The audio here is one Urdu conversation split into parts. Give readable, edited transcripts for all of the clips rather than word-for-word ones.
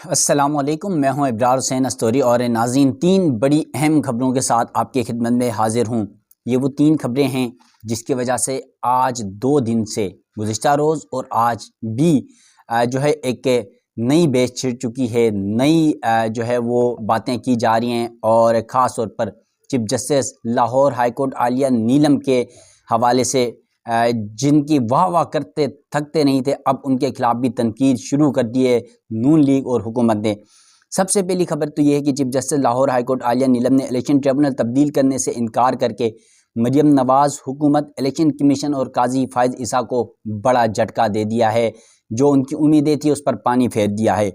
السلام علیکم، میں ہوں ابرار حسین استوری اور ناظرین تین بڑی اہم خبروں کے ساتھ آپ کی خدمت میں حاضر ہوں۔ یہ وہ تین خبریں ہیں جس کی وجہ سے آج 2 دن سے گزشتہ روز اور آج بھی ایک نئی بیچ چھڑ چکی ہے، نئی وہ باتیں کی جا رہی ہیں، اور خاص طور پر chief justice Lahore high court Aalia Neelum کے حوالے سے جن کی واہ واہ کرتے تھکتے نہیں تھے، اب ان کے خلاف بھی تنقید شروع کر دی ہے نون لیگ اور حکومت نے۔ سب سے پہلی خبر تو یہ ہے کہ chief justice Lahore high court Aalia Neelum نے الیکشن ٹریبونل تبدیل کرنے سے انکار کر کے مریم نواز، حکومت، الیکشن کمیشن اور قاضی فائز عیسیٰ کو بڑا جھٹکا دے دیا ہے۔ جو ان کی امیدیں تھی اس پر پانی پھیر دیا ہے۔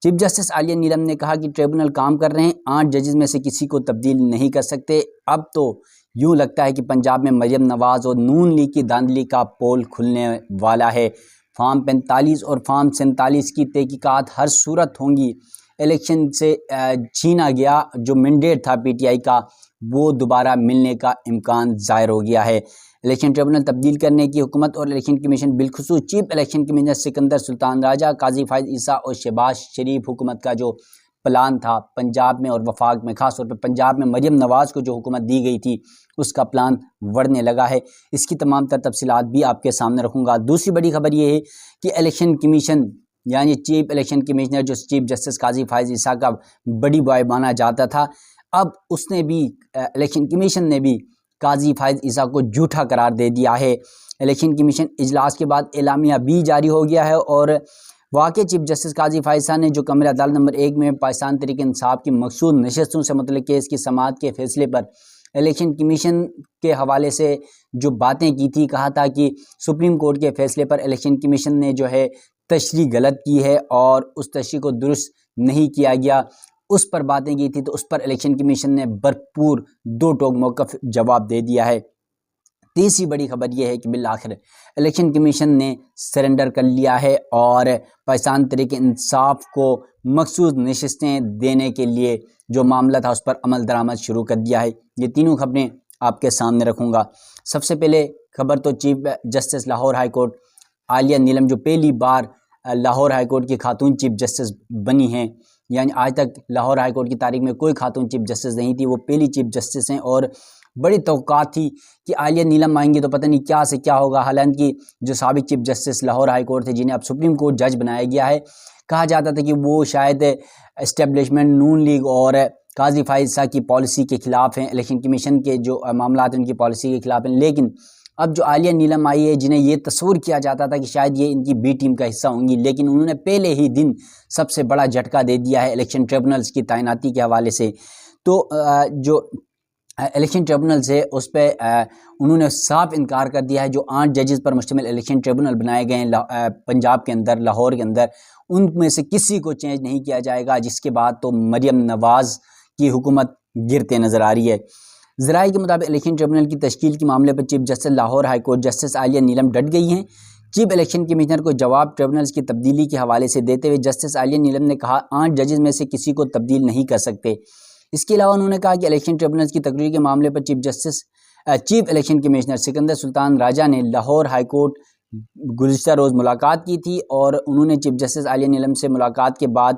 چیف جسٹس عالیہ نیلم نے کہا کہ ٹریبونل کام کر رہے ہیں، 8 ججز میں سے کسی کو تبدیل نہیں کر سکتے۔ اب تو یوں لگتا ہے کہ پنجاب میں مریم نواز اور نون لیگ کی دھاندلی کا پول کھلنے والا ہے۔ فارم 45 اور فارم 47 کی تحقیقات ہر صورت ہوں گی۔ الیکشن سے چھینا گیا جو مینڈیٹ تھا پی ٹی آئی کا، وہ دوبارہ ملنے کا امکان ظاہر ہو گیا ہے۔ الیکشن ٹریبونل تبدیل کرنے کی حکومت اور الیکشن کمیشن، بالخصوص chief election commissioner Sikandar Sultan راجہ، قاضی فائز عیسیٰ اور شہباز شریف حکومت کا جو پلان تھا پنجاب میں اور وفاق میں، خاص طور پر پنجاب میں مریم نواز کو جو حکومت دی گئی تھی، اس کا پلان وڑنے لگا ہے۔ اس کی تمام تر تفصیلات بھی آپ کے سامنے رکھوں گا۔ دوسری بڑی خبر یہ ہے کہ الیکشن کمیشن یعنی چیف الیکشن کمیشنر جو چیف جسٹس قاضی فائز عیسیٰ کا بڑی بوائے مانا جاتا تھا، اب اس نے بھی الیکشن کمیشن نے بھی قاضی فائز عیسیٰ کو جھوٹا قرار دے دیا ہے۔ الیکشن کمیشن اجلاس کے بعد اعلامیہ بھی جاری ہو گیا ہے، اور واقع چیف جسٹس قاضی فائز عیسیٰ نے جو کمرہ عدالت نمبر 1 میں پاکستان تحریک انصاف کی مقصود نشستوں سے متعلق کیس کی سماعت کے فیصلے پر الیکشن کمیشن کے حوالے سے جو باتیں کی تھی، کہا تھا کہ سپریم کورٹ کے فیصلے پر الیکشن کمیشن نے تشریح غلط کی ہے اور اس تشریح کو درست نہیں کیا گیا، اس پر باتیں کی تھی، تو اس پر الیکشن کمیشن نے بھرپور 2 ٹوک موقف جواب دے دیا ہے۔ تیسری بڑی خبر یہ ہے کہ بالآخر الیکشن کمیشن نے سرنڈر کر لیا ہے اور پاکستان تحریک انصاف کو مخصوص نشستیں دینے کے لیے جو معاملہ تھا اس پر عمل درآمد شروع کر دیا ہے۔ یہ تینوں خبریں آپ کے سامنے رکھوں گا۔ سب سے پہلے خبر تو chief justice Lahore high court Aalia Neelum جو پہلی بار لاہور ہائی کورٹ کی خاتون چیف جسٹس بنی ہیں، یعنی آج تک لاہور ہائی کورٹ کی تاریخ میں کوئی خاتون چیف جسٹس نہیں تھی، وہ پہلی چیف جسٹس ہیں، اور بڑی توقعات تھی کہ عالیہ نیلم آئیں گی تو پتہ نہیں کیا سے کیا ہوگا۔ حالانکہ جو سابق chief justice Lahore high court تھے، جنہیں اب سپریم کورٹ جج بنایا گیا ہے، کہا جاتا تھا کہ وہ شاید اسٹیبلشمنٹ، نون لیگ اور قاضی فائز عیسیٰ کی پالیسی کے خلاف ہیں، الیکشن کمیشن کے جو معاملات ہیں ان کی پالیسی کے خلاف ہیں۔ لیکن اب جو عالیہ نیلم آئی ہے، جنہیں یہ تصور کیا جاتا تھا کہ شاید یہ ان کی بی ٹیم کا حصہ ہوں گی، لیکن انہوں نے پہلے ہی دن سب سے بڑا جھٹکا دے دیا ہے الیکشن ٹریبونلز کی تعیناتی کے حوالے سے۔ تو جو الیکشن ٹریبونل سے اس پہ انہوں نے صاف انکار کر دیا ہے۔ جو 8 ججز پر مشتمل الیکشن ٹریبونل بنائے گئے ہیں پنجاب کے اندر، لاہور کے اندر، ان میں سے کسی کو چینج نہیں کیا جائے گا، جس کے بعد تو مریم نواز کی حکومت گرتے نظر آ رہی ہے۔ ذرائع کے مطابق الیکشن ٹریبونل کی تشکیل کے معاملے پر chief justice Lahore high court justice Aalia Neelum ڈٹ گئی ہیں۔ چیف الیکشن کمیشنر کو جواب ٹریبونلز کی تبدیلی کے حوالے سے دیتے ہوئے جسٹس عالیہ نیلم نے کہا 8 ججز میں سے کسی کو تبدیل نہیں کر سکتے۔ اس کے علاوہ انہوں نے کہا کہ الیکشن ٹریبونلز کی تقرری کے معاملے پر chief election commissioner Sikandar Sultan Raja نے لاہور ہائی کورٹ گزشتہ روز ملاقات کی تھی، اور انہوں نے چیف جسٹس عالیہ نیلم سے ملاقات کے بعد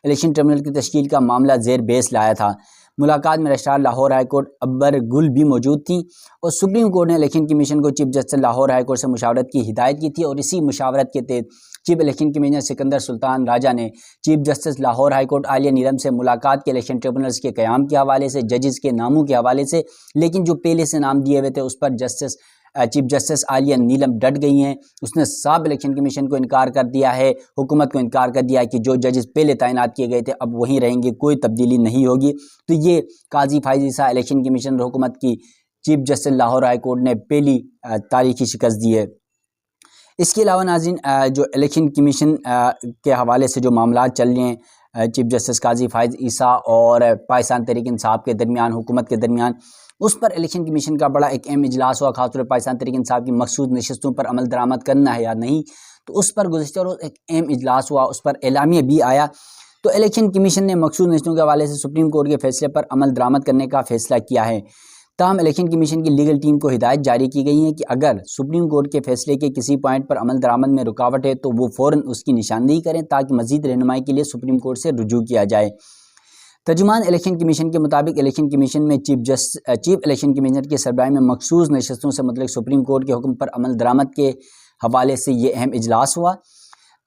الیکشن ٹریبونل کی تشکیل کا معاملہ زیر بحث لایا تھا۔ ملاقات میں رجسٹرار لاہور ہائی کورٹ ابر گل بھی موجود تھیں، اور سپریم کورٹ نے الیکشن کمیشن کو chief justice Lahore high court سے مشاورت کی ہدایت کی تھی، اور اسی مشاورت کے تحت chief election commissioner Sikandar Sultan Raja نے chief justice Lahore high court Aalia Neelum سے ملاقات کے الیکشن ٹریبونلز کے قیام کے حوالے سے، ججز کے ناموں کے حوالے سے، لیکن جو پہلے سے نام دیے ہوئے تھے اس پر چیف جسٹس عالیہ نیلم ڈٹ گئی ہیں۔ اس نے صاحب الیکشن کمیشن کو انکار کر دیا ہے، حکومت کو انکار کر دیا ہے کہ جو ججز پہلے تعینات کیے گئے تھے اب وہیں رہیں گے، کوئی تبدیلی نہیں ہوگی۔ تو یہ قاضی فائز عیسیٰ الیکشن کمیشن حکومت کی chief justice Lahore high court نے پہلی تاریخی شکست دی ہے۔ اس کے علاوہ ناظرین، جو الیکشن کمیشن کے حوالے سے جو معاملات چل رہے ہیں چیف جسٹس قاضی فائز عیسیٰ اور پاکستان تحریک انصاف کے درمیان، حکومت کے درمیان، اس پر الیکشن کمیشن کا بڑا ایک اہم اجلاس ہوا، خاص طور پر پاکستان تحریک انصاف کی مخصوص نشستوں پر عمل درآمد کرنا ہے یا نہیں، تو اس پر گزشتہ روز ایک اہم اجلاس ہوا، اس پر اعلامیہ بھی آیا۔ تو الیکشن کمیشن نے مخصوص نشستوں کے حوالے سے سپریم کورٹ کے فیصلے پر عمل درآمد کرنے کا فیصلہ کیا ہے۔ تاہم الیکشن کمیشن کی لیگل ٹیم کو ہدایت جاری کی گئی ہے کہ اگر سپریم کورٹ کے فیصلے کے کسی پوائنٹ پر عمل درآمد میں رکاوٹ ہے تو وہ فوراً اس کی نشاندہی کریں تاکہ مزید رہنمائی کے لیے سپریم کورٹ سے رجوع کیا جائے۔ ترجمان الیکشن کمیشن کے مطابق الیکشن کمیشن میں چیف الیکشن کمشنر کی سربراہی میں مخصوص نشستوں سے متعلق سپریم کورٹ کے حکم پر عمل درآمد کے حوالے سے یہ اہم اجلاس ہوا۔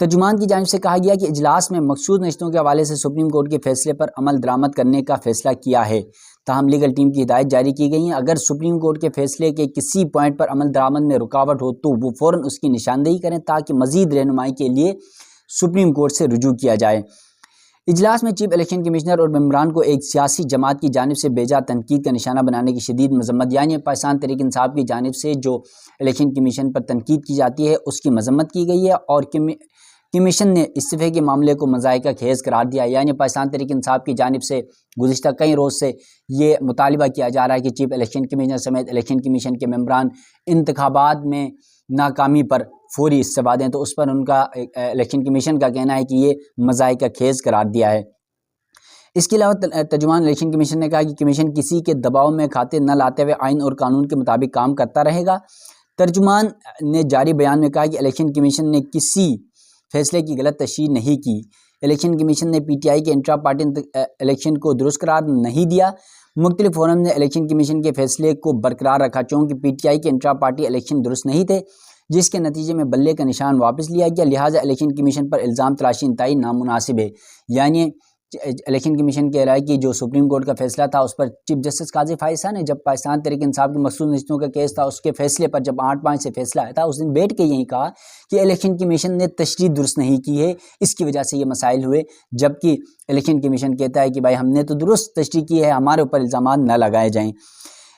ترجمان کی جانب سے کہا گیا کہ اجلاس میں مخصوص نشستوں کے حوالے سے سپریم کورٹ کے فیصلے پر عمل درآمد کرنے کا فیصلہ کیا ہے، تاہم لیگل ٹیم کی ہدایت جاری کی گئی ہے اگر سپریم کورٹ کے فیصلے کے کسی پوائنٹ پر عمل درآمد میں رکاوٹ ہو تو وہ فوراً اس کی نشاندہی کریں تاکہ مزید رہنمائی کے لیے سپریم کورٹ سے رجوع کیا جائے۔ اجلاس میں چیف الیکشن کمشنر اور ممبران کو ایک سیاسی جماعت کی جانب سے بیجا تنقید کا نشانہ بنانے کی شدید مذمت، یعنی پاکستان تحریک انصاف کی جانب سے جو الیکشن کمیشن پر تنقید کی جاتی ہے اس کی مذمت کی گئی ہے اور کمیشن نے استعفے کے معاملے کو مضحکہ خیز قرار دیا، یعنی پاکستان تحریک انصاف کی جانب سے گزشتہ کئی روز سے یہ مطالبہ کیا جا رہا ہے کہ چیف الیکشن کمشنر سمیت الیکشن کمیشن کے ممبران انتخابات میں ناکامی پر فوری استعفا دیں، تو اس پر ان کا الیکشن کمیشن کا کہنا ہے کہ یہ مضحکہ خیز قرار دیا ہے۔ اس کے علاوہ ترجمان الیکشن کمیشن نے کہا کہ کمیشن کسی کے دباؤ میں کھاتے نہ لاتے ہوئے آئین اور قانون کے مطابق کام کرتا رہے گا۔ ترجمان نے جاری بیان میں کہا کہ الیکشن کمیشن نے کسی فیصلے کی غلط تشریح نہیں کی، الیکشن کمیشن نے پی ٹی آئی کے انٹرا پارٹی الیکشن کو درست قرار نہیں دیا۔ مختلف فورم نے الیکشن کمیشن کے فیصلے کو برقرار رکھا چونکہ پی ٹی آئی کے انٹرا پارٹی الیکشن درست نہیں تھے، جس کے نتیجے میں بلے کا نشان واپس لیا گیا، لہٰذا الیکشن کمیشن پر الزام تراشی انتہائی نامناسب ہے۔ یعنی الیکشن کمیشن کہہ رہا ہے کہ جو سپریم کورٹ کا فیصلہ تھا اس پر چیف جسٹس قاضی فائز نے جب پاکستان تحریک انصاف کی مخصوص نشستوں کا کیس تھا اس کے فیصلے پر جب 8-5 سے فیصلہ آیا تھا اس دن بیٹھ کے یہی کہا کہ الیکشن کمیشن نے تشریح درست نہیں کی ہے، اس کی وجہ سے یہ مسائل ہوئے، جبکہ الیکشن کمیشن کہتا ہے کہ بھائی ہم نے تو درست تشریح کی ہے، ہمارے اوپر الزامات نہ لگائے جائیں۔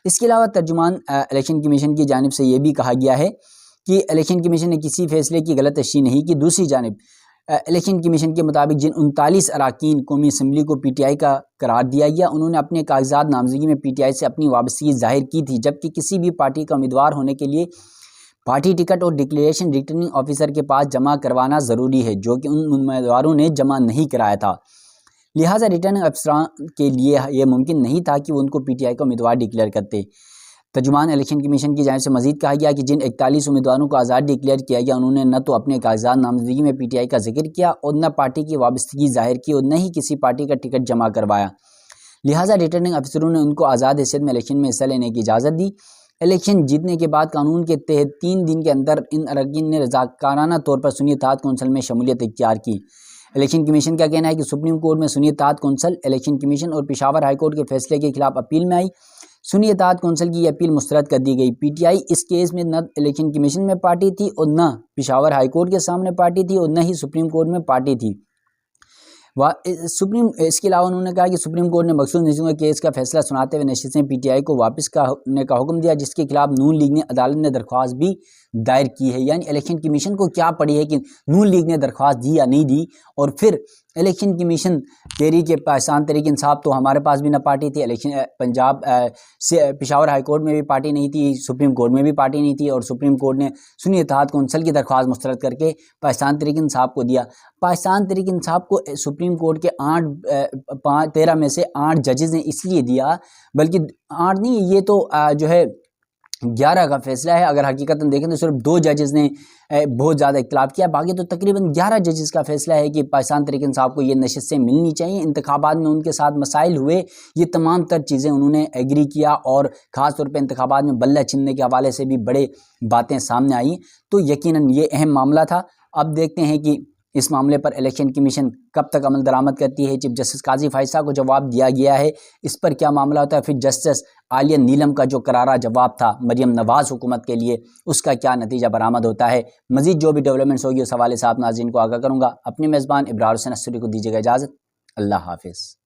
اس کے علاوہ ترجمان الیکشن کمیشن کی جانب سے یہ بھی کہا گیا ہے کہ الیکشن کمیشن نے کسی فیصلے کی غلط تشریح نہیں کی۔ دوسری جانب الیکشن کمیشن کے مطابق جن 39 اراکین قومی اسمبلی کو پی ٹی آئی کا قرار دیا گیا انہوں نے اپنے کاغذات نامزدگی میں پی ٹی آئی سے اپنی وابستگی ظاہر کی تھی، جبکہ کسی بھی پارٹی کا امیدوار ہونے کے لیے پارٹی ٹکٹ اور ڈکلیریشن ریٹرننگ آفیسر کے پاس جمع کروانا ضروری ہے، جو کہ ان امیدواروں نے جمع نہیں کرایا تھا، لہٰذا ریٹرننگ افسران کے لیے یہ ممکن نہیں تھا کہ وہ ان کو پی ٹی آئی کا امیدوار ڈکلیئر کرتے۔ ترجمان الیکشن کمیشن کی جانب سے مزید کہا گیا کہ جن 41 امیدواروں کو آزاد ڈکلیئر کیا گیا انہوں نے نہ تو اپنے کاغذات نامزدگی میں پی ٹی آئی کا ذکر کیا اور نہ پارٹی کی وابستگی ظاہر کی اور نہ ہی کسی پارٹی کا ٹکٹ جمع کروایا، لہٰذا ریٹرننگ افسروں نے ان کو آزاد حیثیت میں الیکشن میں حصہ لینے کی اجازت دی۔ الیکشن جیتنے کے بعد قانون کے تحت 3 دن کے اندر ان اراکین نے رضاکارانہ طور پر سنی اتحاد کونسل میں شمولیت اختیار کی۔ الیکشن کمیشن کا کہنا ہے کہ سپریم کورٹ میں سنی اتحاد کونسل الیکشن کمیشن اور پشاور ہائی کورٹ کے فیصلے کے خلاف اپیل میں آئی، سنی اتحاد کونسل کی یہ اپیل مسترد کر دی گئی۔ P T I us case میں نہ الیکشن کمیشن میں پارٹی تھی اور نہ پشاور ہائی کورٹ کے سامنے پارٹی تھی اور نہ ہی سپریم کورٹ میں پارٹی تھی۔ اس کے علاوہ انہوں نے کہا کہ سپریم کورٹ نے مخصوص نشستوں کے کیس کا فیصلہ سناتے ہوئے نشستیں پی ٹی آئی کو واپس کرنے کا حکم دیا، جس کے خلاف نون لیگ نے عدالت میں درخواست بھی دائر کی ہے۔ یعنی الیکشن کمیشن کو کیا پڑی ہے کہ نون لیگ نے درخواست دی یا نہیں دی، اور پھر الیکشن کمیشن کہہ رہی کہ پاکستان تحریک انصاف تو ہمارے پاس بھی نہ پارٹی تھی، الیکشن پنجاب سے پشاور ہائی کورٹ میں بھی پارٹی نہیں تھی، سپریم کورٹ میں بھی پارٹی نہیں تھی، اور سپریم کورٹ نے سنی اتحاد کونسل کی درخواست مسترد کر کے پاکستان تحریک انصاف کو دیا۔ پاکستان تحریک انصاف کو سپریم کورٹ کے 13 میں سے 8 ججز نے اس لیے دیا، بلکہ 8 نہیں، یہ تو جو ہے 11 کا فیصلہ ہے، اگر حقیقتاً دیکھیں تو صرف 2 ججز نے بہت زیادہ اختلاف کیا، باقی تو تقریباً 11 ججز کا فیصلہ ہے کہ پاکستان تحریک انصاف کو یہ نشستیں ملنی چاہیے۔ انتخابات میں ان کے ساتھ مسائل ہوئے، یہ تمام تر چیزیں انہوں نے ایگری کیا، اور خاص طور پہ انتخابات میں بلہ چھیننے کے حوالے سے بھی بڑے باتیں سامنے آئیں، تو یقیناً یہ اہم معاملہ تھا۔ اب دیکھتے ہیں کہ اس معاملے پر الیکشن کمیشن کب تک عمل درآمد کرتی ہے۔ چیف جسٹس قاضی فائز کو جواب دیا گیا ہے، اس پر کیا معاملہ ہوتا ہے، پھر جسٹس عالیہ نیلم کا جو کرارا جواب تھا مریم نواز حکومت کے لیے، اس کا کیا نتیجہ برآمد ہوتا ہے۔ مزید جو بھی ڈیولپمنٹس ہوگی اس حوالے سے آپ ناظرین کو آگاہ کروں گا۔ اپنے میزبان ابرار حسین استوری کو دیجیے گا اجازت، اللہ حافظ۔